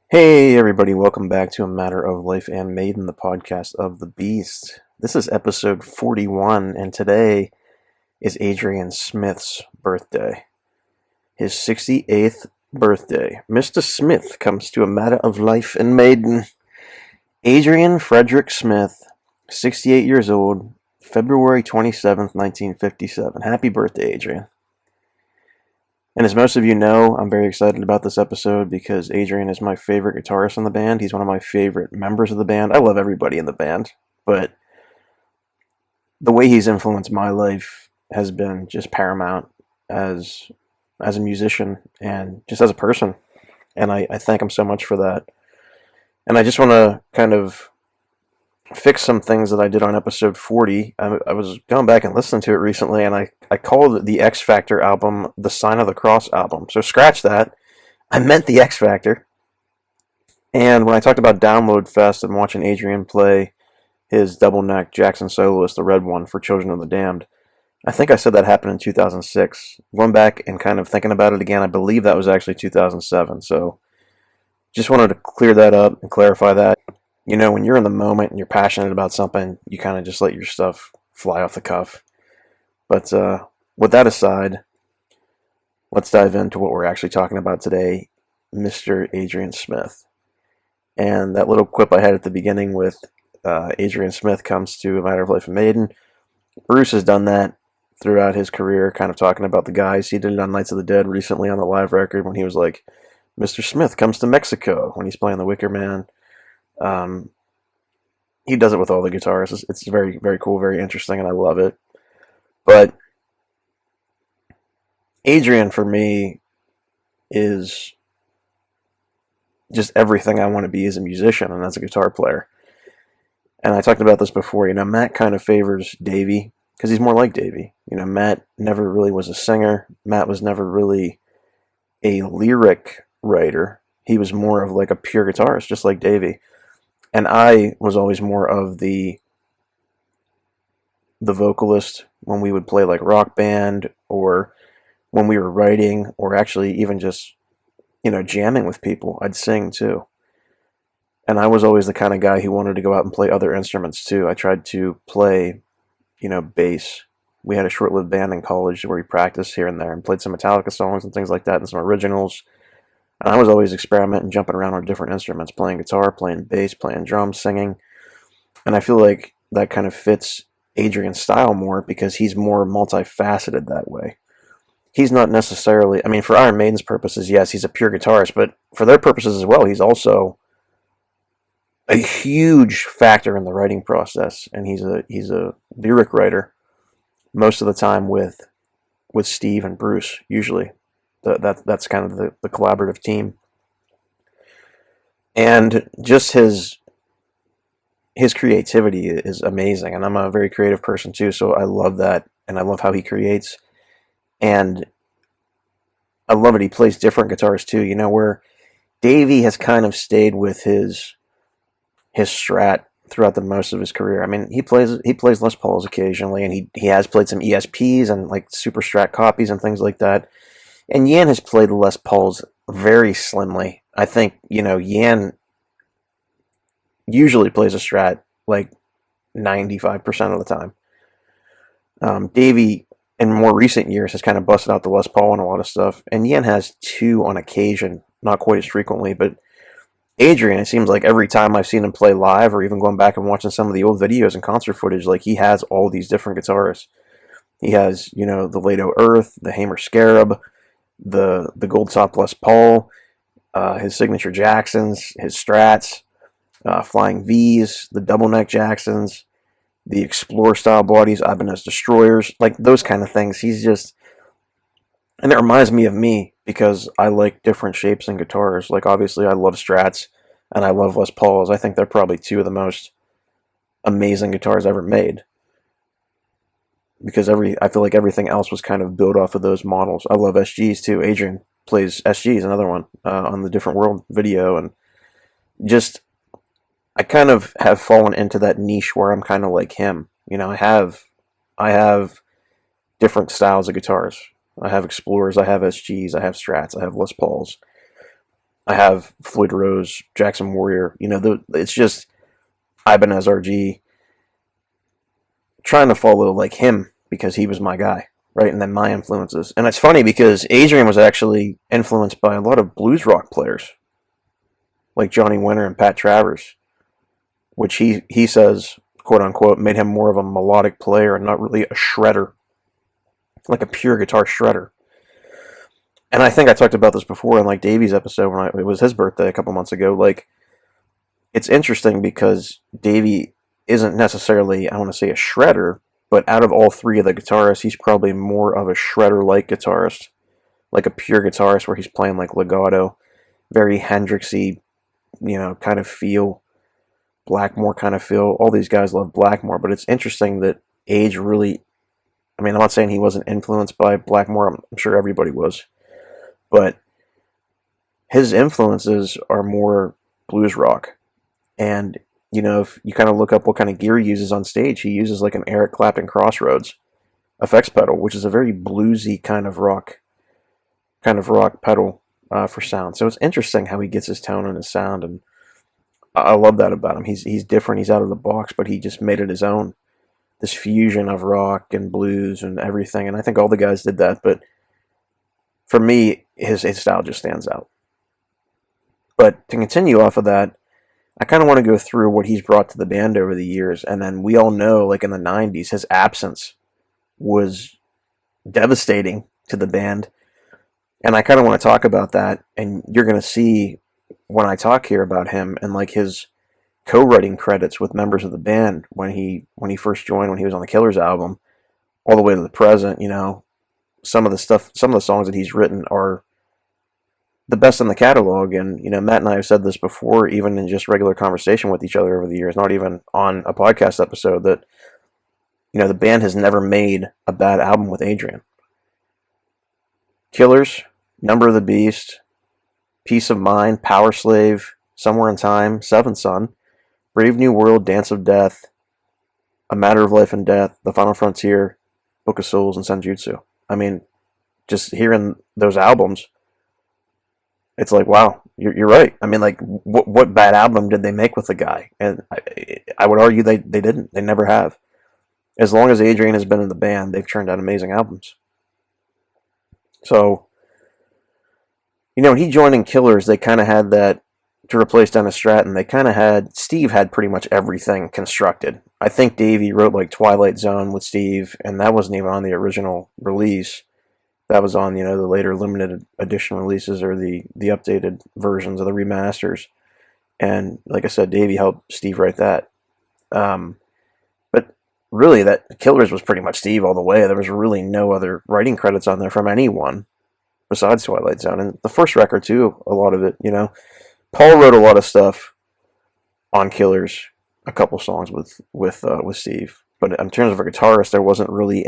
Hey everybody, welcome back to A Matter of Life and Maiden, the podcast of the Beast. This is episode 41, and today is Adrian Smith's birthday. His 68th birthday. Mr. Smith comes to A Matter of Life and Maiden. Adrian Frederick Smith, 68 years old, February 27th, 1957. Happy birthday, Adrian. And as most of you know, I'm very excited about this episode because Adrian is my favorite guitarist in the band. He's one of my favorite members of the band. I love everybody in the band, but the way he's influenced my life has been just paramount as a musician and just as a person. And I thank him so much for that. And I just want to kind of fix some things that I did on episode 40. I was going back and listening to it recently, and I called the X Factor album the Sign of the Cross album. So scratch that. I meant the X Factor. And when I talked about Download Fest and watching Adrian play his double neck Jackson Soloist, the red one for Children of the Damned, I think I said that happened in 2006. Going back and kind of thinking about it again, I believe that was actually 2007. So just wanted to clear that up and clarify that. You know, when you're in the moment and you're passionate about something, you kind of just let your stuff fly off the cuff. But with that aside, let's dive into what we're actually talking about today, Mr. Adrian Smith. And that little quip I had at the beginning with Adrian Smith comes to A Matter of Life and Maiden. Bruce has done that throughout his career, kind of talking about the guys. He did it on Nights of the Dead recently on the live record when he was like, Mr. Smith comes to Mexico when he's playing the Wicker Man. He does it with all the guitarists. It's very, very cool, very interesting, and I love it. But Adrian, for me, is just everything I want to be as a musician and as a guitar player. And I talked about this before. You know, Matt kind of favors Davey because he's more like Davey. You know, Matt never really was a singer. Matt was never really a lyric writer. He was more of like a pure guitarist, just like Davey. And I was always more of the vocalist when we would play like rock band or when we were writing or actually even just, you know, jamming with people. I'd sing too. And I was always the kind of guy who wanted to go out and play other instruments too. I tried to play, you know, bass. We had a short-lived band in college where we practiced here and there and played some Metallica songs and things like that and some originals. And I was always experimenting, jumping around on different instruments, playing guitar, playing bass, playing drums, singing. And I feel like that kind of fits Adrian's style more because he's more multifaceted that way. He's not necessarily, I mean, for Iron Maiden's purposes, yes, he's a pure guitarist, but for their purposes as well, he's also a huge factor in the writing process. And he's a lyric writer most of the time with Steve and Bruce, usually. That's kind of the collaborative team. And just his creativity is amazing. And I'm a very creative person too, so I love that. And I love how he creates. And I love it. He plays different guitars too, you know, where Davey has kind of stayed with his Strat throughout the most of his career. I mean, he plays Les Pauls occasionally, and he has played some ESPs and like super Strat copies and things like that. And Yan has played Les Pauls very slimly. I think, you know, Yan usually plays a Strat like 95% of the time. Davey, in more recent years, has kind of busted out the Les Paul and a lot of stuff. And Yan has two on occasion, not quite as frequently. But Adrian, it seems like every time I've seen him play live or even going back and watching some of the old videos and concert footage, like he has all these different guitarists. He has, you know, the Lato Earth, the Hamer Scarab, the Gold Top Les Paul, his signature Jacksons, his Strats, Flying V's, the double neck Jacksons, the Explorer style bodies, Ibanez Destroyers, like those kind of things. He's just, and it reminds me of me because I like different shapes in guitars. Like obviously I love Strats and I love Les Pauls. I think they're probably two of the most amazing guitars ever made. Because I feel like everything else was kind of built off of those models. I love SGs too. Adrian plays SGs, another one, on the Different World video. And just, I kind of have fallen into that niche where I'm kind of like him. You know, I have different styles of guitars. I have Explorers, I have SGs, I have Strats, I have Les Pauls. I have Floyd Rose, Jackson Warrior. It's just Ibanez RG trying to follow like him because he was my guy, right? And then my influences. And it's funny because Adrian was actually influenced by a lot of blues rock players like Johnny Winter and Pat Travers, which he says, quote unquote, made him more of a melodic player and not really a shredder, like a pure guitar shredder. And I think I talked about this before in like Davey's episode when it was his birthday a couple months ago. Like, it's interesting because Davey isn't necessarily, I want to say, a shredder, but out of all three of the guitarists, he's probably more of a shredder-like guitarist, like a pure guitarist where he's playing like legato, very Hendrixy, kind of feel, Blackmore kind of feel. All these guys love Blackmore, but it's interesting that Age really, I mean, I'm not saying he wasn't influenced by Blackmore, I'm sure everybody was, but his influences are more blues rock. And, if you kind of look up what kind of gear he uses on stage, he uses like an Eric Clapton Crossroads effects pedal, which is a very bluesy kind of rock pedal for sound. So it's interesting how he gets his tone and his sound, and I love that about him. He's different, he's out of the box, but he just made it his own. This fusion of rock and blues and everything, and I think all the guys did that, but for me, his style just stands out. But to continue off of that, I kind of want to go through what he's brought to the band over the years. And then we all know, like in the 90s, his absence was devastating to the band. And I kind of want to talk about that. And you're going to see when I talk here about him and like his co-writing credits with members of the band when he first joined, when he was on the Killers album, all the way to the present, some of the songs that he's written are the best in the catalog. And Matt and I have said this before, even in just regular conversation with each other over the years, not even on a podcast episode, that the band has never made a bad album with Adrian. Killers, Number of the Beast, Peace of Mind, Power Slave, Somewhere in Time, Seventh Son, Brave New World, Dance of Death, A Matter of Life and Death, The Final Frontier, Book of Souls, and Senjutsu. I mean, just hearing those albums, it's like, wow, you're right. I mean, like, what bad album did they make with the guy? And I would argue they didn't. They never have. As long as Adrian has been in the band, they've churned out amazing albums. So, when he joined in Killers, they kind of had that, to replace Dennis Stratton, they kind of had, Steve had pretty much everything constructed. I think Davey wrote like Twilight Zone with Steve, and that wasn't even on the original release. That was on, the later limited edition releases or the updated versions of the remasters. And like I said, Davey helped Steve write that. But really, that Killers was pretty much Steve all the way. There was really no other writing credits on there from anyone besides Twilight Zone. And the first record, too, a lot of it, Paul wrote a lot of stuff on Killers, a couple songs with Steve. But in terms of a guitarist, there wasn't really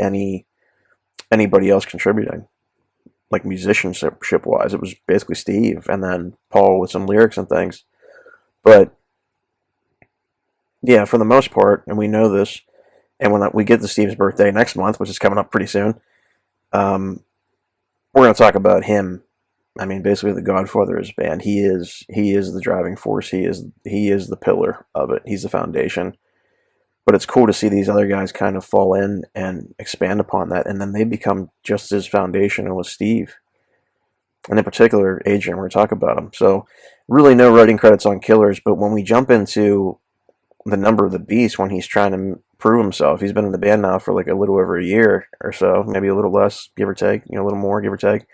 anybody else contributing, like musicianship wise. It was basically Steve and then Paul with some lyrics and things. But yeah, for the most part, and we know this, and when we get to Steve's birthday next month, which is coming up pretty soon, we're going to talk about him. I mean, basically the godfather of his band. He is the driving force. He is the pillar of it. He's the foundation. But it's cool to see these other guys kind of fall in and expand upon that, and then they become just as foundational as Steve. And in particular, Adrian, we're going to talk about him. So really no writing credits on Killers, but when we jump into the Number of the Beast, when he's trying to prove himself, he's been in the band now for like a little over a year or so, maybe a little less, give or take, a little more, give or take.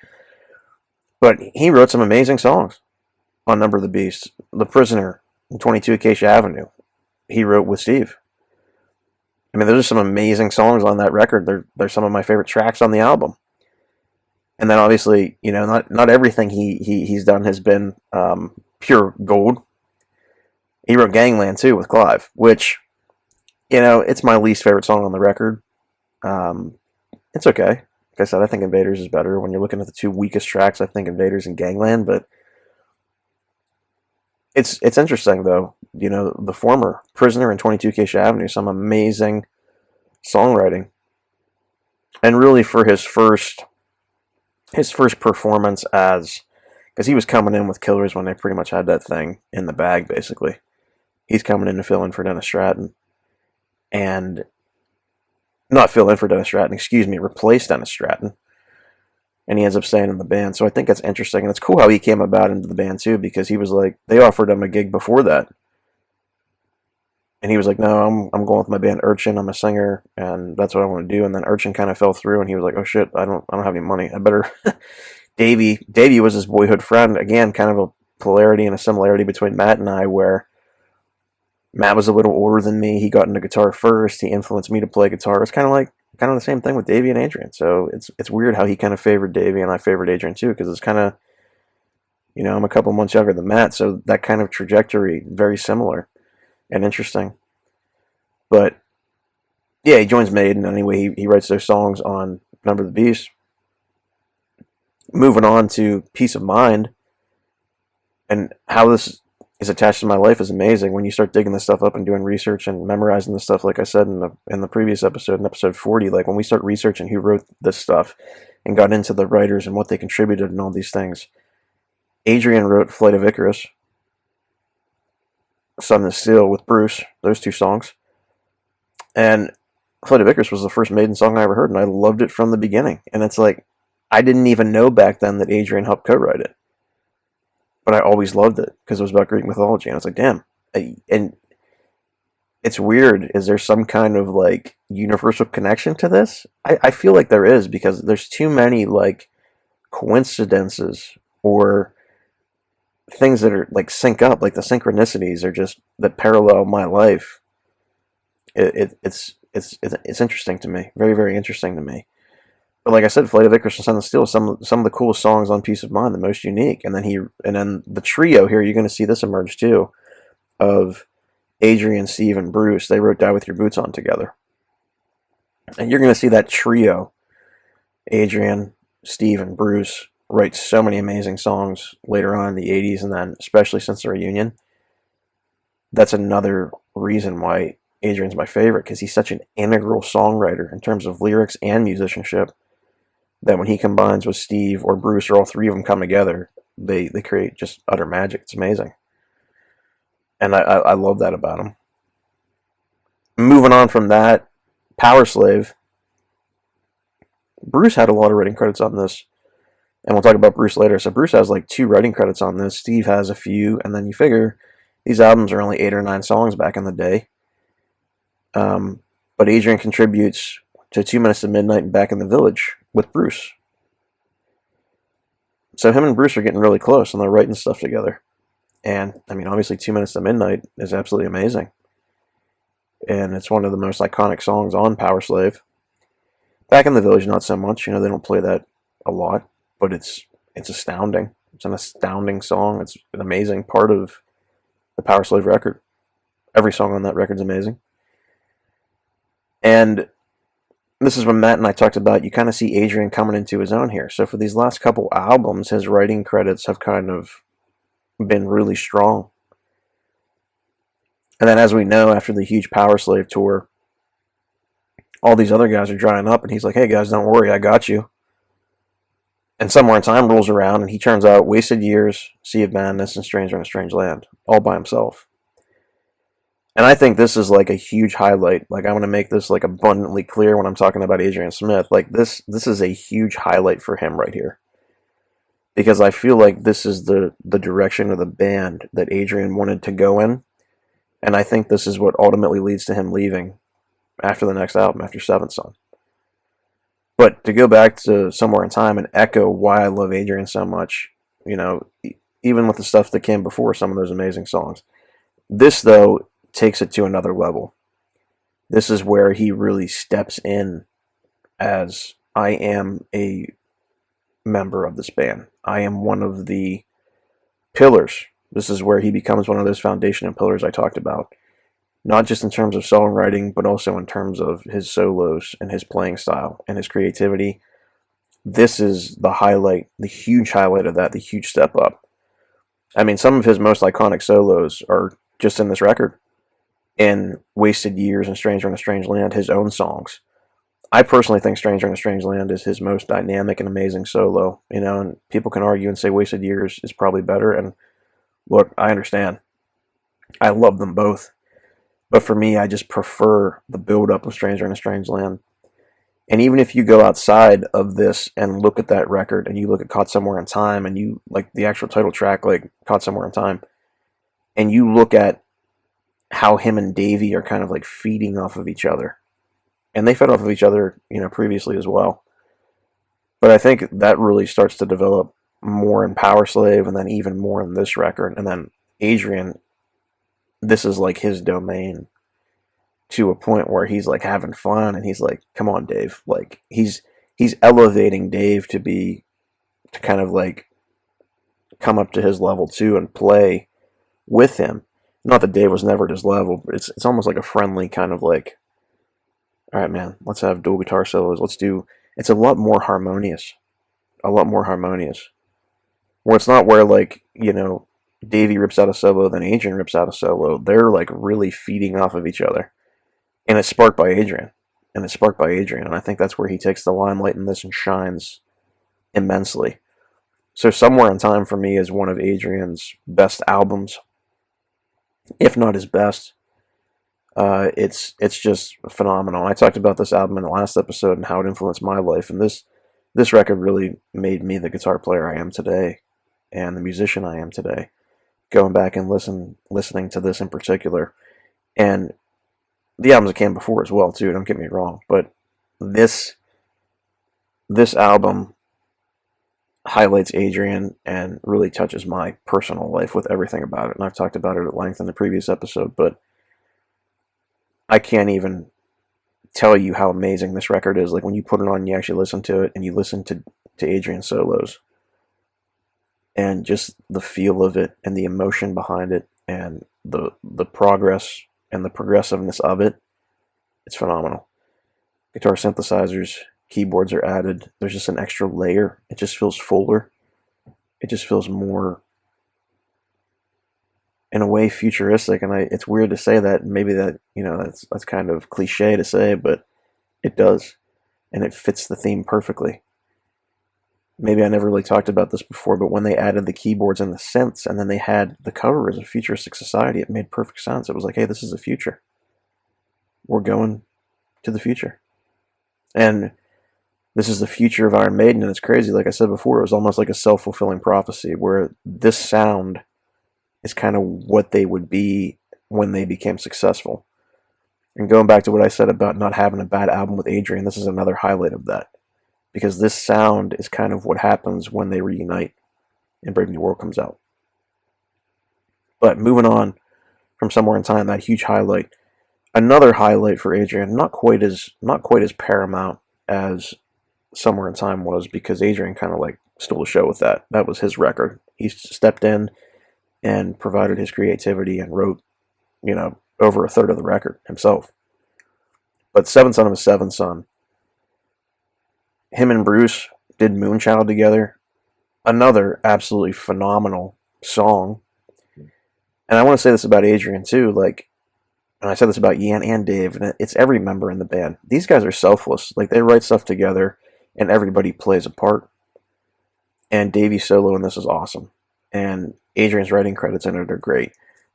But he wrote some amazing songs on Number of the Beast. The Prisoner, 22 Acacia Avenue, he wrote with Steve. I mean, there's some amazing songs on that record. They're some of my favorite tracks on the album. And then obviously, not everything he's done has been pure gold. He wrote Gangland too with Clive, which, it's my least favorite song on the record. It's okay. Like I said, I think Invaders is better. When you're looking at the two weakest tracks, I think Invaders and Gangland, but it's interesting though. The former, Prisoner and 22 Acacia Avenue, some amazing songwriting. And really for his first performance as Because he was coming in with Killers when they pretty much had that thing in the bag, basically. He's coming in to fill in for Dennis Stratton. And not fill in for Dennis Stratton, excuse me, replace Dennis Stratton. And he ends up staying in the band. So I think that's interesting. And it's cool how he came about into the band, too, because he was like, they offered him a gig before that. And he was like, no, I'm going with my band Urchin. I'm a singer, and that's what I want to do. And then Urchin kind of fell through, and he was like, oh, shit, I don't have any money. I better... Davey was his boyhood friend. Again, kind of a polarity and a similarity between Matt and I, where Matt was a little older than me. He got into guitar first. He influenced me to play guitar. It's kind of the same thing with Davey and Adrian. So it's weird how he kind of favored Davey and I favored Adrian too, because it's kind of, I'm a couple months younger than Matt, so that kind of trajectory, very similar and interesting. But yeah, he joins Maiden anyway. He writes those songs on Number of the Beast. Moving on to Peace of Mind, and how this is attached to my life is amazing. When you start digging this stuff up and doing research and memorizing this stuff, like I said in the previous episode, in episode 40, like when we start researching who wrote this stuff and got into the writers and what they contributed and all these things, Adrian wrote Flight of Icarus, Sun is Steel with Bruce, those two songs. And Flight of Icarus was the first Maiden song I ever heard, and I loved it from the beginning. And it's like, I didn't even know back then that Adrian helped co-write it. But I always loved it because it was about Greek mythology. And I was like, damn. And it's weird. Is there some kind of like universal connection to this? I feel like there is, because there's too many like coincidences or things that are like sync up, like the synchronicities are just that parallel my life. It's interesting to me. Very, very interesting to me. But like I said, Flight of Icarus and Sun of Steel, some of the coolest songs on Peace of Mind, the most unique. And then the trio here, you're going to see this emerge too, of Adrian, Steve, and Bruce. They wrote Die With Your Boots On together. And you're going to see that trio, Adrian, Steve, and Bruce, write so many amazing songs later on in the 80s, and then especially since the reunion. That's another reason why Adrian's my favorite, because he's such an integral songwriter in terms of lyrics and musicianship, that when he combines with Steve or Bruce, or all three of them come together, they create just utter magic. It's amazing. And I love that about him. Moving on from that, Power Slave. Bruce had a lot of writing credits on this, and we'll talk about Bruce later. So Bruce has like 2 writing credits on this. Steve has a few, and then you figure these albums are only 8 or 9 songs back in the day. But Adrian contributes to 2 Minutes to Midnight and Back in the Village with Bruce. So him and Bruce are getting really close, and they're writing stuff together. And, I mean, obviously 2 Minutes to Midnight is absolutely amazing. And it's one of the most iconic songs on Power Slave. Back in the Village, not so much. They don't play that a lot, but it's astounding. It's an astounding song. It's an amazing part of the Power Slave record. Every song on that record's amazing. And this is when Matt and I talked about, you kind of see Adrian coming into his own here. So for these last couple albums, his writing credits have kind of been really strong. And then as we know, after the huge Power Slave tour, all these other guys are drying up, and he's like, hey guys, don't worry, I got you. And Somewhere in Time rolls around, and he turns out Wasted Years, Sea of Madness, and Stranger in a Strange Land, all by himself. And I think this is like a huge highlight. Like, I want to make this like abundantly clear when I'm talking about Adrian Smith. Like, this is a huge highlight for him right here. Because I feel like this is the direction of the band that Adrian wanted to go in. And I think this is what ultimately leads to him leaving after the next album, after Seventh Son. But to go back to Somewhere in Time and echo why I love Adrian so much, even with the stuff that came before some of those amazing songs. This, though, takes it to another level. This is where he really steps in as, I am a member of this band. I am one of the pillars. This is where he becomes one of those foundation and pillars I talked about. Not just in terms of songwriting, but also in terms of his solos and his playing style and his creativity. This is the highlight, the huge highlight of that, the huge step up. I mean, some of his most iconic solos are just in this record. In Wasted Years and Stranger in a Strange Land, his own songs. I personally think Stranger in a Strange Land is his most dynamic and amazing solo, and people can argue and say Wasted Years is probably better, and look, I understand. I love them both. But for me, I just prefer the build-up of Stranger in a Strange Land. And even if you go outside of this and look at that record, and you look at Caught Somewhere in Time, and you, like, the actual title track, like, Caught Somewhere in Time, and you look at how him and Davey are kind of, like, feeding off of each other. And they fed off of each other, previously as well. But I think that really starts to develop more in Power Slave, and then even more in this record. And then Adrian, this is like his domain, to a point where he's like having fun, and he's like, come on, Dave. Like, he's elevating Dave to kind of like come up to his level too and play with him. Not that Dave was never at his level, but it's almost like a friendly kind of like, all right, man, let's have dual guitar solos. It's a lot more harmonious. A lot more harmonious. Where it's not where, like, Davey rips out a solo, then Adrian rips out a solo. They're like really feeding off of each other. And it's sparked by Adrian. And I think that's where he takes the limelight in this and shines immensely. So Somewhere in Time for me is one of Adrian's best albums, if not his best. It's just phenomenal. I talked about this album in the last episode and how it influenced my life, and this record really made me the guitar player I am today, and the musician I am today. Going back and listening to this in particular, and the albums that came before as well too. Don't get me wrong, but this album highlights Adrian and really touches my personal life with everything about it. And I've talked about it at length in the previous episode, but I can't even tell you how amazing this record is. Like, when you put it on and you actually listen to it, and you listen to Adrian's solos, and just the feel of it, and the emotion behind it, and the progress and the progressiveness of it, it's phenomenal. Guitar synthesizers, keyboards are added. There's just an extra layer. It just feels fuller. It just feels more, in a way, futuristic. And it's weird to say that. Maybe that, that's kind of cliche to say, but it does. And it fits the theme perfectly. Maybe I never really talked about this before, but when they added the keyboards and the synths, and then they had the cover as a futuristic society, it made perfect sense. It was like, hey, this is the future. We're going to the future. And this is the future of Iron Maiden, and it's crazy. Like I said before, it was almost like a self-fulfilling prophecy, where this sound is kind of what they would be when they became successful. And going back to what I said about not having a bad album with Adrian, this is another highlight of that. Because this sound is kind of what happens when they reunite and Brave New World comes out. But moving on from Somewhere in Time, that huge highlight. Another highlight for Adrian, not quite as paramount as Somewhere in Time was, because Adrian kind of like stole the show with that. That was his record. He stepped in and provided his creativity and wrote, over a third of the record himself. But Seventh Son of a Seventh Son, him and Bruce did Moonchild together. Another absolutely phenomenal song. And I want to say this about Adrian too, like, and I said this about Ian and Dave, and it's every member in the band. These guys are selfless. Like, they write stuff together, and everybody plays a part. And Davey's solo in this is awesome. And Adrian's writing credits in it are great.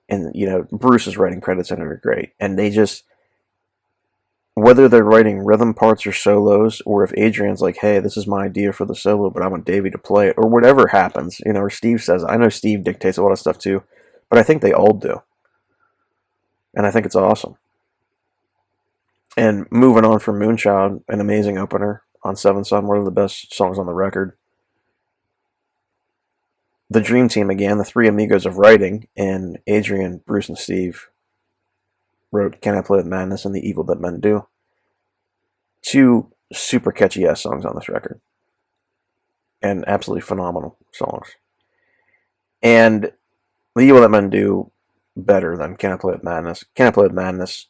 And, Bruce's writing credits in it are great. And they just, whether they're writing rhythm parts or solos, or if Adrian's like, hey, this is my idea for the solo, but I want Davey to play it, or whatever happens, or Steve says, I know Steve dictates a lot of stuff too, but I think they all do. And I think it's awesome. And moving on from Moonchild, an amazing opener on Seventh Son, one of the best songs on the record. The Dream Team again, the three amigos of writing, and Adrian, Bruce, and Steve wrote Can I Play With Madness and The Evil That Men Do. Two super catchy ass songs on this record. And absolutely phenomenal songs. And The Evil That Men Do better than Can I Play With Madness. Can I Play With Madness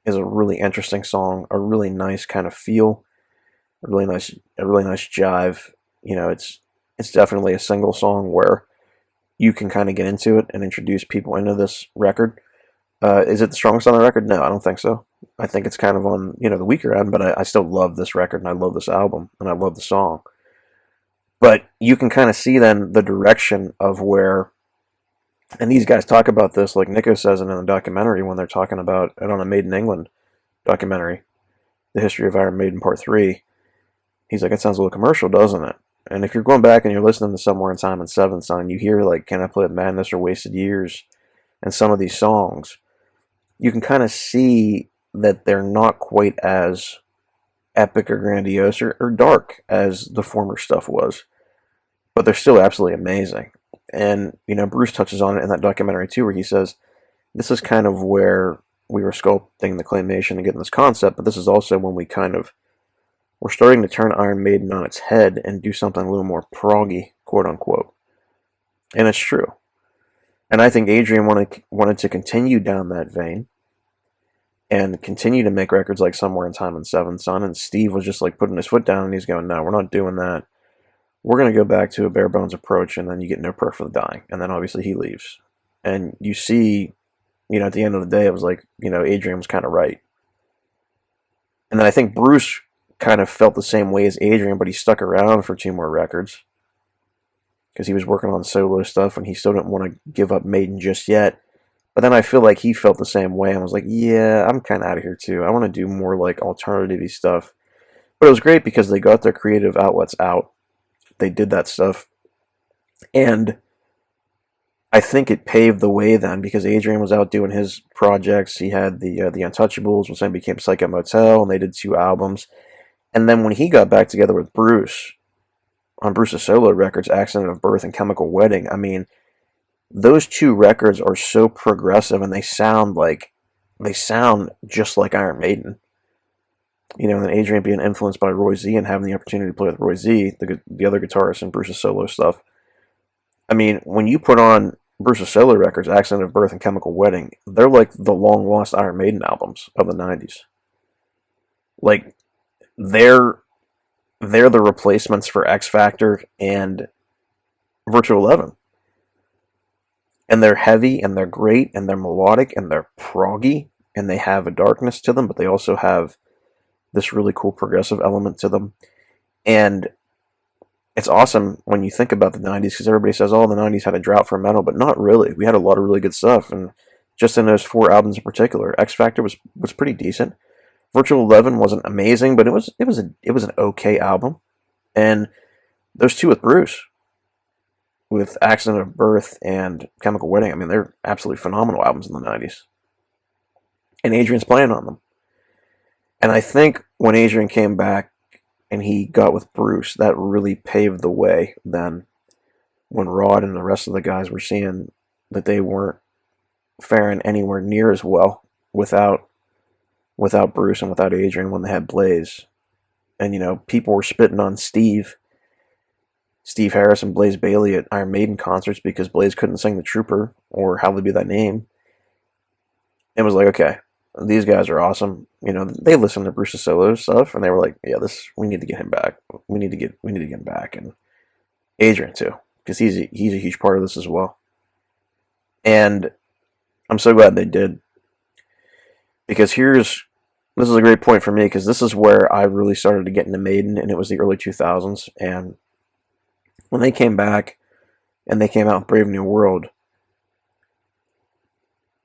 is a really interesting song, a really nice kind of feel, a really nice jive. It's definitely a single song where you can kind of get into it and introduce people into this record. Is it the strongest on the record? No, I don't think so. I think it's kind of on, the weaker end, but I still love this record and I love this album and I love the song. But you can kind of see then the direction of where, and these guys talk about this, like Nico says it in the documentary when they're talking about it on a Made in England documentary, The History of Iron Maiden Part 3. He's like, it sounds a little commercial, doesn't it? And if you're going back and you're listening to Somewhere in Time and Seventh Son, you hear like Can I Play With Madness or Wasted Years and some of these songs, you can kind of see that they're not quite as epic or grandiose or dark as the former stuff was. But they're still absolutely amazing. And, Bruce touches on it in that documentary too, where he says, this is kind of where we were sculpting the claymation and getting this concept, but this is also when we're starting to turn Iron Maiden on its head and do something a little more proggy, quote unquote. And it's true. And I think Adrian wanted to continue down that vein and continue to make records like Somewhere in Time and Seventh Son, and Steve was just like putting his foot down and he's going, no, we're not doing that. We're going to go back to a bare bones approach, and then you get No Prayer for the Dying. And then obviously he leaves. And you see, at the end of the day, it was like, Adrian was kind of right. And then I think Bruce kind of felt the same way as Adrian, but he stuck around for 2 more records because he was working on solo stuff and he still didn't want to give up Maiden just yet. But then I feel like he felt the same way and was like, yeah, I'm kind of out of here too. I want to do more like alternative-y stuff. But it was great because they got their creative outlets out. They did that stuff. And I think it paved the way then because Adrian was out doing his projects. He had the Untouchables, which then became Psycho Motel, and they did 2 albums. And then when he got back together with Bruce, on Bruce's solo records, Accident of Birth and Chemical Wedding, I mean, those 2 records are so progressive and they sound just like Iron Maiden. And Adrian being influenced by Roy Z and having the opportunity to play with Roy Z, the other guitarist in Bruce's solo stuff. I mean, when you put on Bruce's solo records, Accident of Birth and Chemical Wedding, they're like the long-lost Iron Maiden albums of the 90s. Like, they're the replacements for X Factor and Virtual 11. And they're heavy, and they're great, and they're melodic, and they're proggy, and they have a darkness to them, but they also have this really cool progressive element to them. And it's awesome when you think about the 90s, because everybody says, oh, the 90s had a drought for metal, but not really. We had a lot of really good stuff, and just in those 4 albums in particular, X Factor was pretty decent. Virtual 11 wasn't amazing, but it was an okay album. And those 2 with Bruce, with Accident of Birth and Chemical Wedding, I mean, they're absolutely phenomenal albums in the 90s. And Adrian's playing on them. And I think when Adrian came back and he got with Bruce, that really paved the way then when Rod and the rest of the guys were seeing that they weren't faring anywhere near as well without Bruce and without Adrian when they had Blaze. And, people were spitting on Steve Harris and Blaze Bayley at Iron Maiden concerts because Blaze couldn't sing The Trooper or Hallowed Be Thy Name. It was like, okay, these guys are awesome. They listened to Bruce's solo stuff and they were like, yeah, we need to get him back. We need to get him back. And Adrian too, because he's a huge part of this as well. And I'm so glad they did. Because this is a great point for me, because this is where I really started to get into Maiden, and it was the early 2000s. And when they came back, and they came out with Brave New World,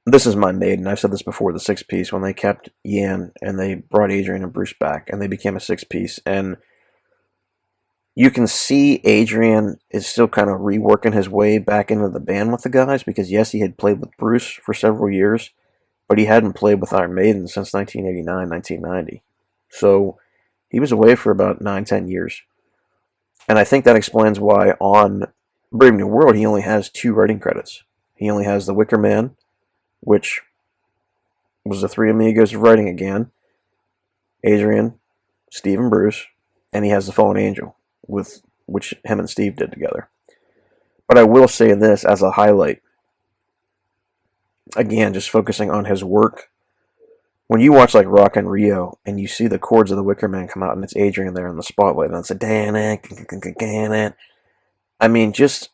this is my Maiden. I've said this before, the 6-piece, when they kept Ian, and they brought Adrian and Bruce back, and they became a 6-piece. And you can see Adrian is still kind of reworking his way back into the band with the guys, because yes, he had played with Bruce for several years, but he hadn't played with Iron Maiden since 1989, 1990. So he was away for about 9-10 years. And I think that explains why on Brave New World he only has 2 writing credits. He only has The Wicker Man, which was the 3 amigos of writing again, Adrian, Steve, and Bruce, and he has The Fallen Angel, which him and Steve did together. But I will say this as a highlight. Again, just focusing on his work. When you watch like Rock in Rio and you see the chords of The Wicker Man come out and it's Adrian there in the spotlight and it's a dan. I mean, just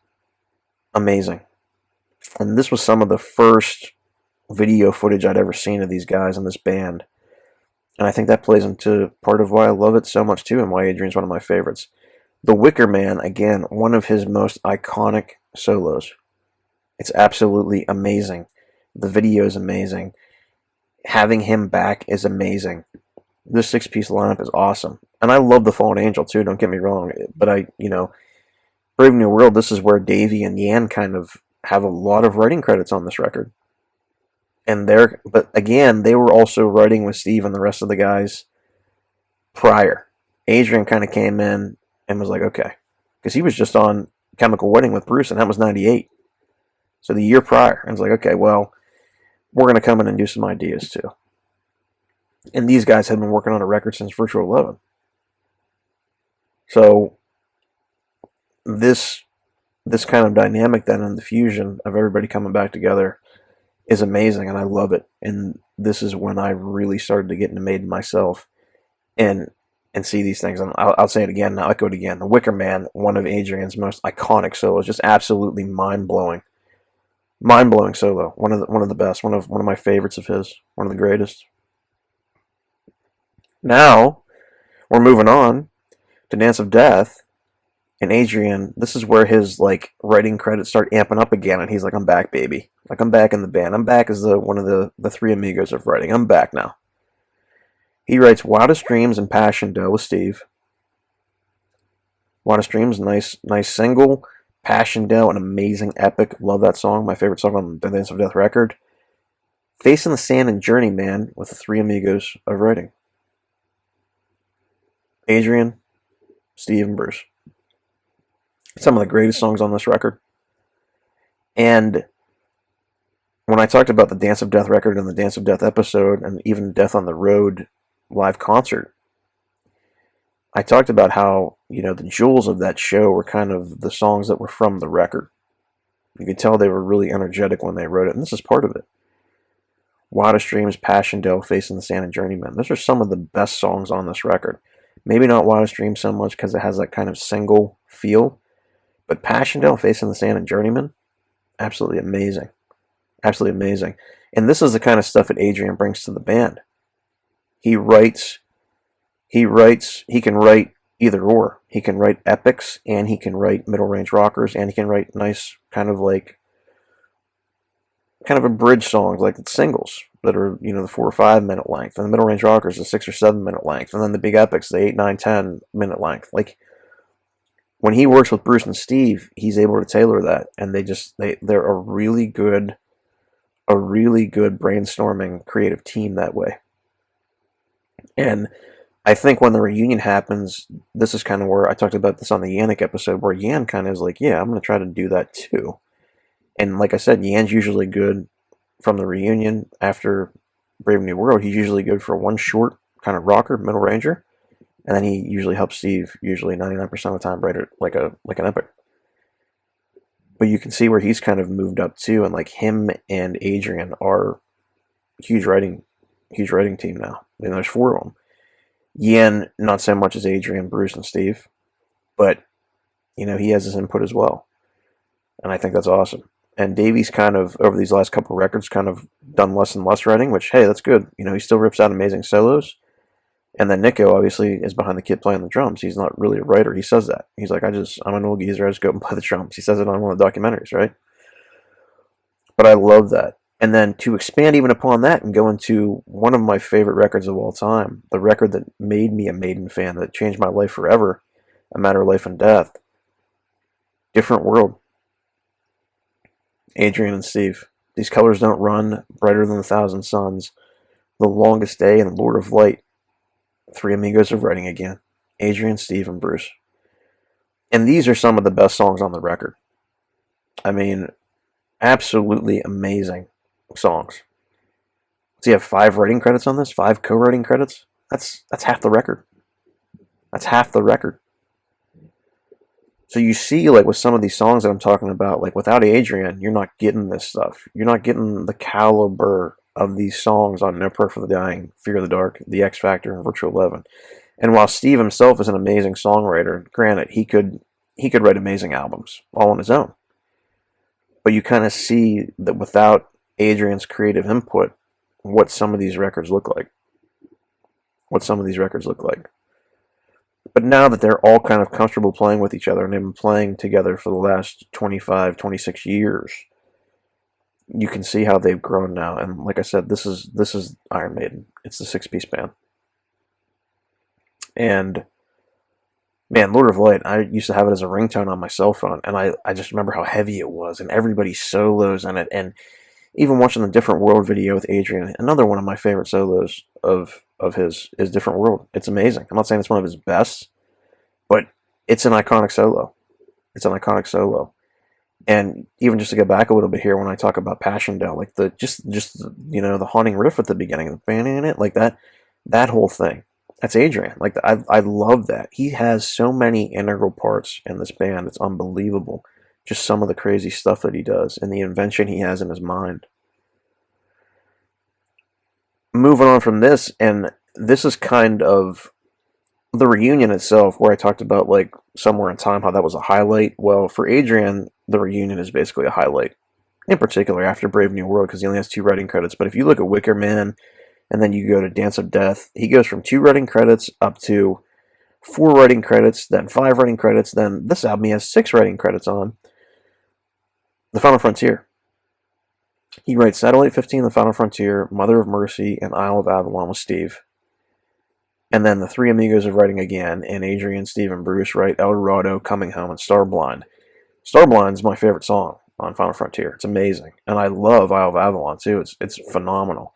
amazing. And this was some of the first video footage I'd ever seen of these guys in this band. And I think that plays into part of why I love it so much too, and why Adrian's one of my favorites. The Wicker Man, again, one of his most iconic solos. It's absolutely amazing. The video is amazing. Having him back is amazing. This 6-piece lineup is awesome. And I love The Fallen Angel too, don't get me wrong. But Brave New World, this is where Davey and Yan kind of have a lot of writing credits on this record. But again, they were also writing with Steve and the rest of the guys prior. Adrian kind of came in and was like, okay. Because he was just on Chemical Wedding with Bruce, and that was 98. So the year prior. And it's like, okay, well, we're going to come in and do some ideas too. And these guys had been working on a record since Virtual 11. So this kind of dynamic then, and the fusion of everybody coming back together is amazing, and I love it. And this is when I really started to get into Maiden myself and see these things. And I'll say it again, I'll echo it again. The Wicker Man, one of Adrian's most iconic solos, just absolutely mind-blowing. Mind-blowing solo. One of the best. One of my favorites of his. One of the greatest. Now, we're moving on to Dance of Death. And Adrian, this is where his writing credits start amping up again, and he's like, I'm back, baby. Like, I'm back in the band. I'm back as one of the three amigos of writing. I'm back now. He writes Wildest Dreams and Passion Doe with Steve. Wildest Dreams, nice single. Passion Doe, an amazing epic. Love that song. My favorite song on the Dance of Death record. Face in the Sand and Journeyman with the three amigos of writing. Adrian, Steve, and Bruce. Some of the greatest songs on this record. And when I talked about the Dance of Death record and the Dance of Death episode, and even Death on the Road live concert, I talked about how, the jewels of that show were kind of the songs that were from the record. You could tell they were really energetic when they wrote it, and this is part of it. Wildest Dreams, Passion Doe, Face in the Sand, and Journeyman. Those are some of the best songs on this record. Maybe not Wildest Dreams so much because it has that kind of single feel, but Passion Doe, Face in the Sand, and Journeyman, absolutely amazing. Absolutely amazing. And this is the kind of stuff that Adrian brings to the band. He can write either or. He can write epics, and he can write middle range rockers, and he can write nice kind of a bridge songs, like singles that are, the 4 or 5 minute length, and the middle range rockers, the 6 or 7 minute length, and then the big epics, the 8, 9, 10 minute length. When he works with Bruce and Steve, he's able to tailor that, and they're a really good brainstorming creative team that way. And I think when the reunion happens, this is kind of where I talked about this on the Yannick episode, where Yan kind of is like, yeah, I'm going to try to do that too. And like I said, Yan's usually good from the reunion after Brave New World. He's usually good for one short kind of rocker, middle ranger, and then he usually helps Steve, usually 99% of the time, write it like an epic. But you can see where he's kind of moved up too, and him and Adrian are huge writing team now. There's 4 of them. Yan, not so much as Adrian, Bruce, and Steve, but he has his input as well, and I think that's awesome. And Davey's kind of, over these last couple of records, kind of done less and less writing, which, hey, that's good. He still rips out amazing solos. And then Nico, obviously, is behind the kit playing the drums. He's not really a writer. He says that. He's like, I'm an old geezer. I just go and play the drums. He says it on one of the documentaries, right? But I love that. And then to expand even upon that and go into one of my favorite records of all time, the record that made me a Maiden fan, that changed my life forever, A Matter of Life and Death, Different World. Adrian and Steve. These Colors Don't Run, Brighter Than 1,000 Suns, The Longest Day, and Lord of Light. 3 amigos of writing again. Adrian, Steve, and Bruce. And these are some of the best songs on the record. I mean, absolutely amazing songs. So you have 5 writing credits on this? 5 co-writing credits? That's half the record. That's half the record. So you see, with some of these songs that I'm talking about, without Adrian, you're not getting this stuff. You're not getting the caliber of these songs on No Prayer for the Dying, Fear of the Dark, The X Factor, and Virtual 11. And while Steve himself is an amazing songwriter, granted, he could write amazing albums all on his own. But you kind of see that without Adrian's creative input what some of these records look like. But now that they're all kind of comfortable playing with each other, and they've been playing together for the last 25, 26 years, you can see how they've grown now. And like I said, this is Iron Maiden. It's the 6-piece band. And man, Lord of Light, I used to have it as a ringtone on my cell phone, and I just remember how heavy it was, and everybody's solos in it, and even watching the Different World video with Adrian, another one of my favorite solos of his is Different World. It's amazing. I'm not saying it's one of his best, but it's an iconic solo. And even just to go back a little bit here, when I talk about Passchendaele, like the the haunting riff at the beginning, the band in it, like that whole thing. That's Adrian. Like I love that. He has so many integral parts in this band. It's unbelievable. Just some of the crazy stuff that he does and the invention he has in his mind. Moving on from this, and this is kind of the reunion itself, where I talked about like Somewhere in Time, how that was a highlight. Well, for Adrian, the reunion is basically a highlight. In particular, after Brave New World, because he only has 2 writing credits. But if you look at Wicker Man, and then you go to Dance of Death, he goes from 2 writing credits up to 4 writing credits, then 5 writing credits, then this album he has 6 writing credits on. The Final Frontier. He writes Satellite 15, The Final Frontier, Mother of Mercy, and Isle of Avalon with Steve. And then the 3 Amigos of writing again, and Adrian, Steve, and Bruce write El Dorado, Coming Home, and Starblind. Starblind is my favorite song on Final Frontier. It's amazing. And I love Isle of Avalon, too. It's phenomenal.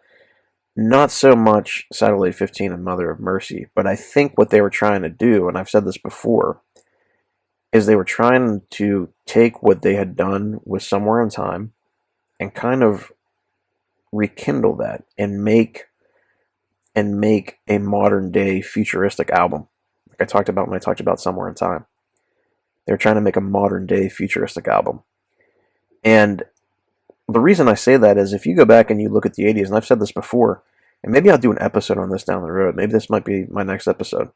Not so much Satellite 15 and Mother of Mercy, but I think what they were trying to do, and I've said this before, is they were trying to take what they had done with Somewhere in Time and kind of rekindle that and make a modern day futuristic album, like I talked about when I talked about Somewhere in Time. They're trying to make a modern day futuristic album. And the reason I say that is if you go back and you look at the 80s, and I've said this before, and maybe I'll do an episode on this down the road. Maybe this might be my next episode,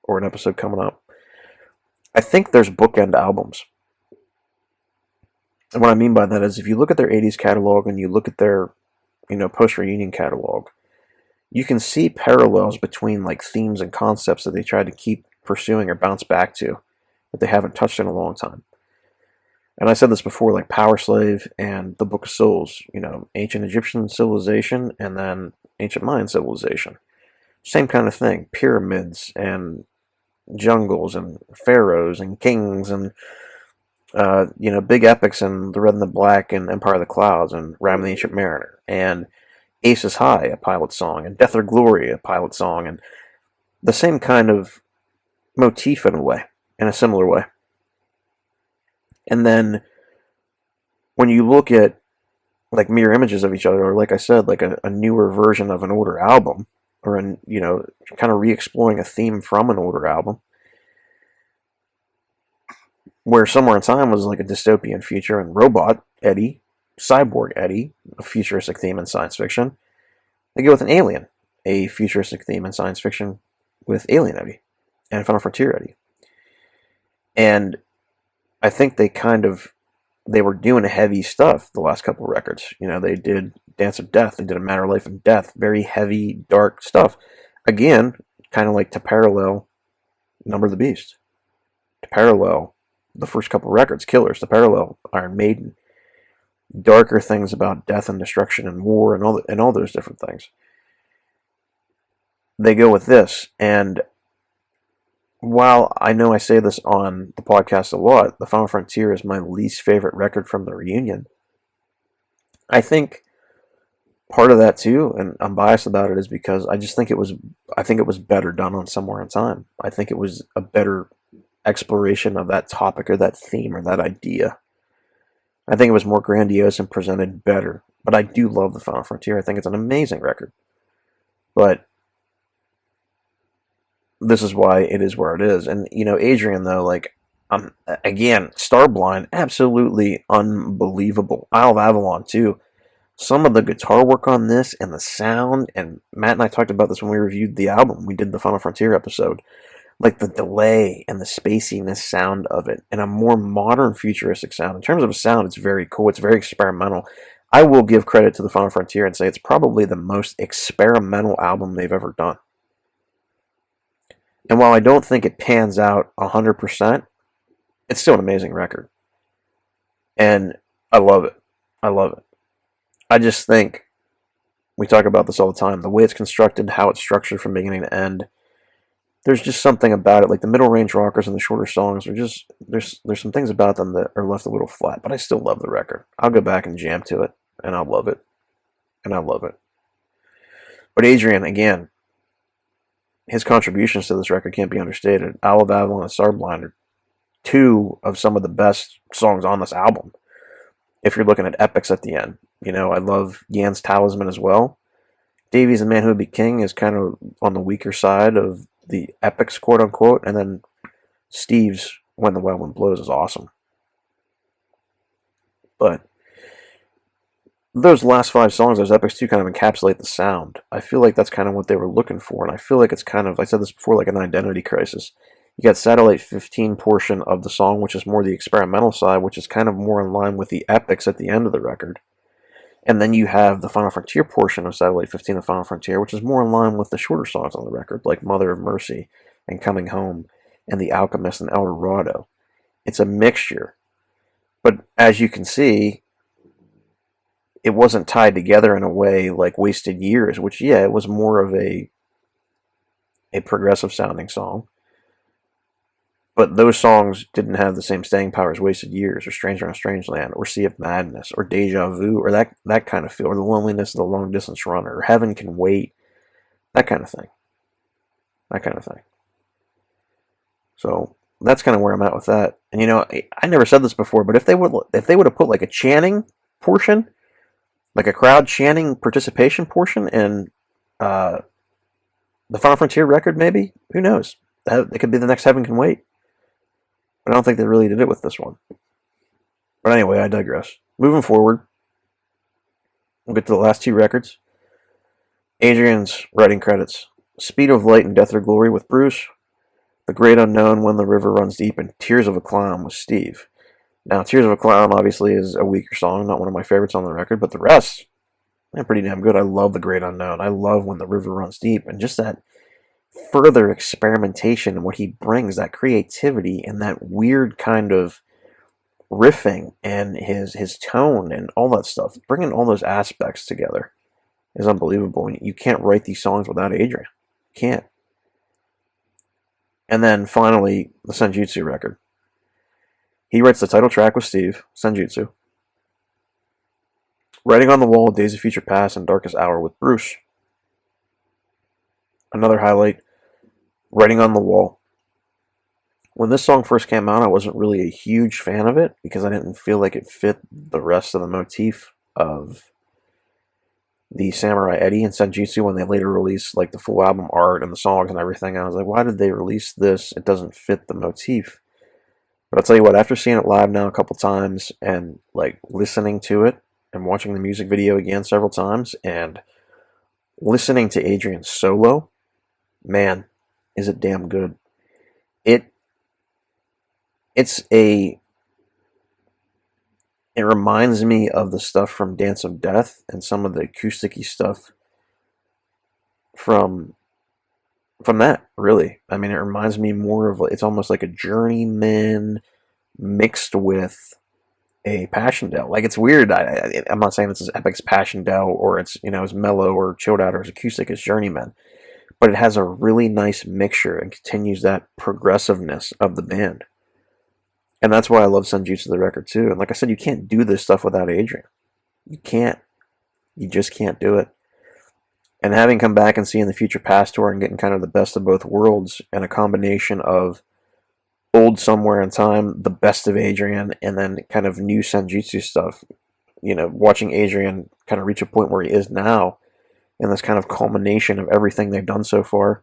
or an episode coming up. I think there's bookend albums. And what I mean by that is if you look at their 80s catalog and you look at their, post-reunion catalog, you can see parallels between like themes and concepts that they try to keep pursuing or bounce back to that they haven't touched in a long time. And I said this before, like Power Slave and the Book of Souls, ancient Egyptian civilization and then ancient Mayan civilization. Same kind of thing. Pyramids and jungles and pharaohs and kings and, big epics and The Red and the Black and Empire of the Clouds and Ram the Ancient Mariner and Ace is High, a pilot song, and Death or Glory, a pilot song, and the same kind of motif in a way, in a similar way. And then when you look at like mirror images of each other, or like I said, like a newer version of an older album, or kind of re-exploring a theme from an older album, where Somewhere in Time was like a dystopian future, and Robot Eddie, Cyborg Eddie, a futuristic theme in science fiction. They go with an Alien, a futuristic theme in science fiction with Alien Eddie, and Final Frontier Eddie. And I think they were doing heavy stuff the last couple of records. They did Dance of Death, they did A Matter of Life and Death, very heavy, dark stuff. Again, kind of like to parallel Number of the Beast, to parallel the first couple of records, Killers, to parallel Iron Maiden. Darker things about death and destruction and war and all those different things. They go with this, and while I know I say this on the podcast a lot, The Final Frontier is my least favorite record from the reunion. I think part of that too, and I'm biased about it, is because I think it was better done on Somewhere in Time. I think it was a better exploration of that topic or that theme or that idea. I think it was more grandiose and presented better. But I do love The Final Frontier. I think it's an amazing record. But this is why it is where it is. And, Adrian, though, again, Starblind, absolutely unbelievable. Isle of Avalon, too. Some of the guitar work on this and the sound, and Matt and I talked about this when we reviewed the album. We did the Final Frontier episode. Like the delay and the spaciness sound of it, and a more modern futuristic sound. In terms of a sound, it's very cool. It's very experimental. I will give credit to the Final Frontier and say it's probably the most experimental album they've ever done. And while I don't think it pans out 100%, it's still an amazing record. And I love it. I love it. I just think, we talk about this all the time, the way it's constructed, how it's structured from beginning to end, there's just something about it. Like the middle range rockers and the shorter songs are just, there's some things about them that are left a little flat, but I still love the record. I'll go back and jam to it, and I'll love it. And I love it. But Adrian, again, his contributions to this record can't be understated. Isle of Avalon and Starblind are two of some of the best songs on this album. If you're looking at epics at the end, I love Yan's Talisman as well. Davies and Man Who Would Be King is kind of on the weaker side of the epics, quote unquote, and then Steve's When the Wild Wind Blows is awesome. But those last 5 songs, those epics too, kind of encapsulate the sound. I feel like that's kind of what they were looking for, and I feel like it's kind of, I said this before, like an identity crisis. You got Satellite 15 portion of the song, which is more the experimental side, which is kind of more in line with the epics at the end of the record. And then you have the Final Frontier portion of Satellite 15 and Final Frontier, which is more in line with the shorter songs on the record, like Mother of Mercy and Coming Home and The Alchemist and El Dorado. It's a mixture. But as you can see, it wasn't tied together in a way like Wasted Years, which, yeah, it was more of a progressive sounding song. But those songs didn't have the same staying power as Wasted Years, or Stranger in a Strange Land, or Sea of Madness, or Deja Vu, or that kind of feel, or The Loneliness of the Long Distance Runner, or Heaven Can Wait, that kind of thing. That kind of thing. So that's kind of where I'm at with that. And I never said this before, but if they would have put like a chanting portion, like a crowd chanting participation portion in the Final Frontier record, maybe, who knows? It could be the next Heaven Can Wait. But I don't think they really did it with this one. But anyway, I digress. Moving forward, we'll get to the last 2 records. Adrian's writing credits: Speed of Light and Death or Glory with Bruce, The Great Unknown, When the River Runs Deep, and Tears of a Clown with Steve. Now, Tears of a Clown obviously is a weaker song, not one of my favorites on the record, but the rest, they're pretty damn good. I love The Great Unknown. I love When the River Runs Deep, and just that further experimentation and what he brings, that creativity and that weird kind of riffing and his tone and all that stuff, bringing all those aspects together is unbelievable. You can't write these songs without Adrian. You can't. And then finally, the Senjutsu record. He writes the title track with Steve, Senjutsu. Writing on the Wall, Days of Future Past, and Darkest Hour with Bruce. Another highlight, Writing on the Wall. When this song first came out, I wasn't really a huge fan of it because I didn't feel like it fit the rest of the motif of the Samurai Eddie and Senjutsu when they later released like the full album art and the songs and everything. I was like, why did they release this? It doesn't fit the motif. But I'll tell you what, after seeing it live now a couple times and like listening to it and watching the music video again several times and listening to Adrian's solo, man, is it damn good. It reminds me of the stuff from Dance of Death and some of the acousticy stuff from that, really. I mean, it reminds me more of, it's almost like a Journeyman mixed with a Passchendaele. Like, it's weird. I'm not saying it's as epic as Passchendaele or it's, as mellow or chilled out or as acoustic as Journeyman, but it has a really nice mixture and continues that progressiveness of the band. And that's why I love Senjutsu the record too. And like I said, you can't do this stuff without Adrian. You can't. You just can't do it. And having come back and seeing the Future Past tour and getting kind of the best of both worlds and a combination of old Somewhere in Time, the best of Adrian, and then kind of new Senjutsu stuff, watching Adrian kind of reach a point where he is now and this kind of culmination of everything they've done so far,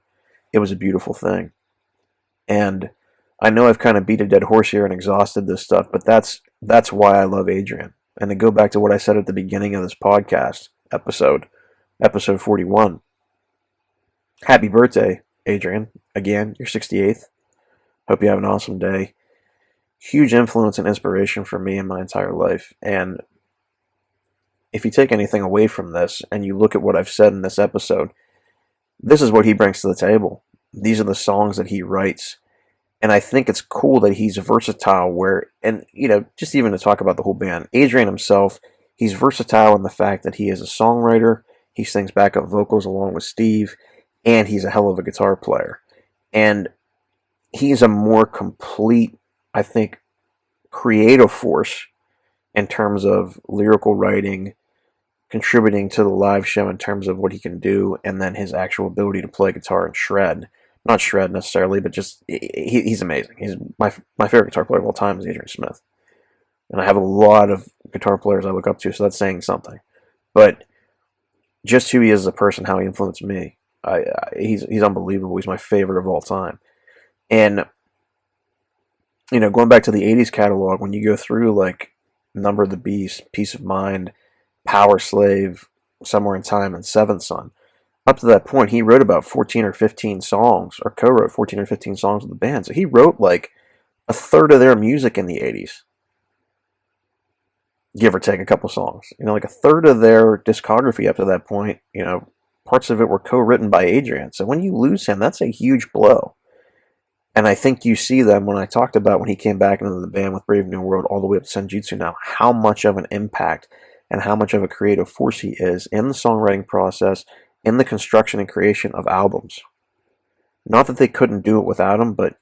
it was a beautiful thing. And I know I've kind of beat a dead horse here and exhausted this stuff, but that's why I love Adrian. And to go back to what I said at the beginning of this podcast episode 41. Happy birthday, Adrian. Again, you're 68th. Hope you have an awesome day. Huge influence and inspiration for me in my entire life. And if you take anything away from this and you look at what I've said in this episode, this is what he brings to the table. These are the songs that he writes. And I think it's cool that he's versatile and just even to talk about the whole band, Adrian himself, he's versatile in the fact that he is a songwriter, he sings backup vocals along with Steve, and he's a hell of a guitar player. And he's a more complete, I think, creative force in terms of lyrical writing, contributing to the live show in terms of what he can do, and then his actual ability to play guitar and shred. Not shred necessarily, but just he's amazing. He's my favorite guitar player of all time is Adrian Smith, and I have a lot of guitar players I look up to, so that's saying something. But just who he is as a person, how he influenced me, he's unbelievable. He's my favorite of all time. And going back to the '80s catalog, when you go through like Number of the Beast, Peace of Mind, Power Slave, Somewhere in Time, and Seventh Son. Up to that point, he wrote about 14 or 15 songs, or co-wrote 14 or 15 songs with the band. So he wrote like a third of their music in the 80s. Give or take a couple songs. Like a third of their discography up to that point, parts of it were co-written by Adrian. So when you lose him, that's a huge blow. And I think you see them when I talked about when he came back into the band with Brave New World all the way up to Senjutsu now, how much of an impact and how much of a creative force he is in the songwriting process, in the construction and creation of albums. Not that they couldn't do it without him, but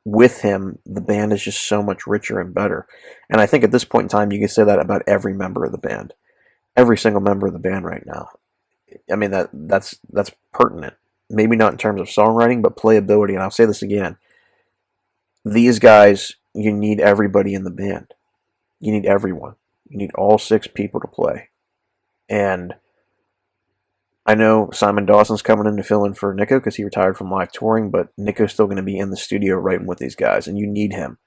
with him, the band is just so much richer and better. And I think at this point in time, you can say that about every member of the band. Every single member of the band right now. I mean, that's pertinent. Maybe not in terms of songwriting, but playability. And I'll say this again. These guys, you need everybody in the band. You need everyone. You need all 6 people to play. And I know Simon Dawson's coming in to fill in for Nico because he retired from live touring, but Nico's still going to be in the studio writing with these guys, and you need him.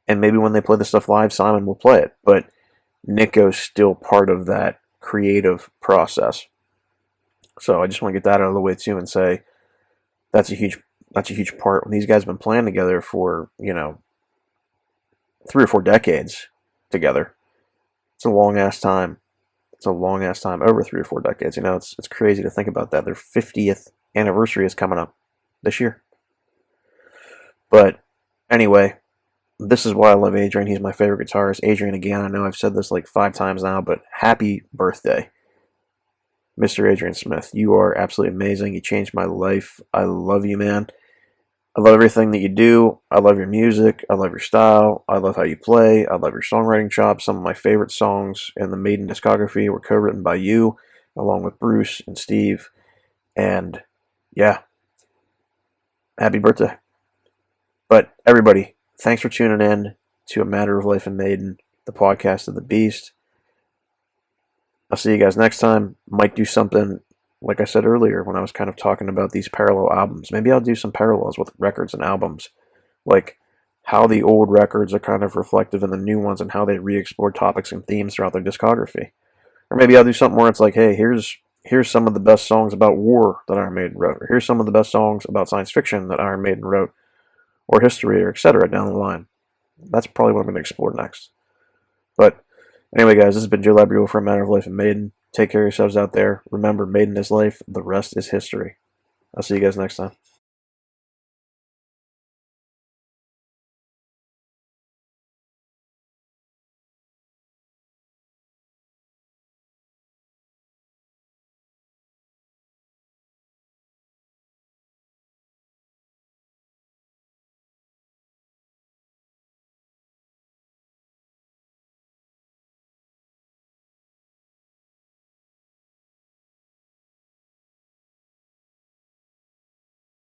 And maybe when they play the stuff live, Simon will play it, but Nico's still part of that creative process. So I just want to get that out of the way too and say that's a huge part. When these guys have been playing together for 3 or 4 decades together, it's a long ass time. It's a long ass time, over 3 or 4 decades. It's crazy to think about that. Their 50th anniversary is coming up this year. But anyway, this is why I love Adrian. He's my favorite guitarist. Adrian, again, I know I've said this like 5 times now, but happy birthday, Mr. Adrian Smith. You are absolutely amazing. You changed my life. I love you, man. I love everything that you do. I love your music. I love your style. I love how you play. I love your songwriting chops. Some of my favorite songs in the Maiden discography were co-written by you, along with Bruce and Steve. And yeah, happy birthday. But everybody, thanks for tuning in to A Matter of Life and Maiden, the podcast of the Beast. I'll see you guys next time. Might do something, like I said earlier, when I was kind of talking about these parallel albums. Maybe I'll do some parallels with records and albums. Like how the old records are kind of reflective in the new ones and how they re-explore topics and themes throughout their discography. Or maybe I'll do something where it's like, hey, here's some of the best songs about war that Iron Maiden wrote. Or here's some of the best songs about science fiction that Iron Maiden wrote. Or history, or etc. down the line. That's probably what I'm going to explore next. But anyway, guys, this has been Joe Labrio for A Matter of Life and Maiden. Take care of yourselves out there. Remember, Maiden is life. The rest is history. I'll see you guys next time.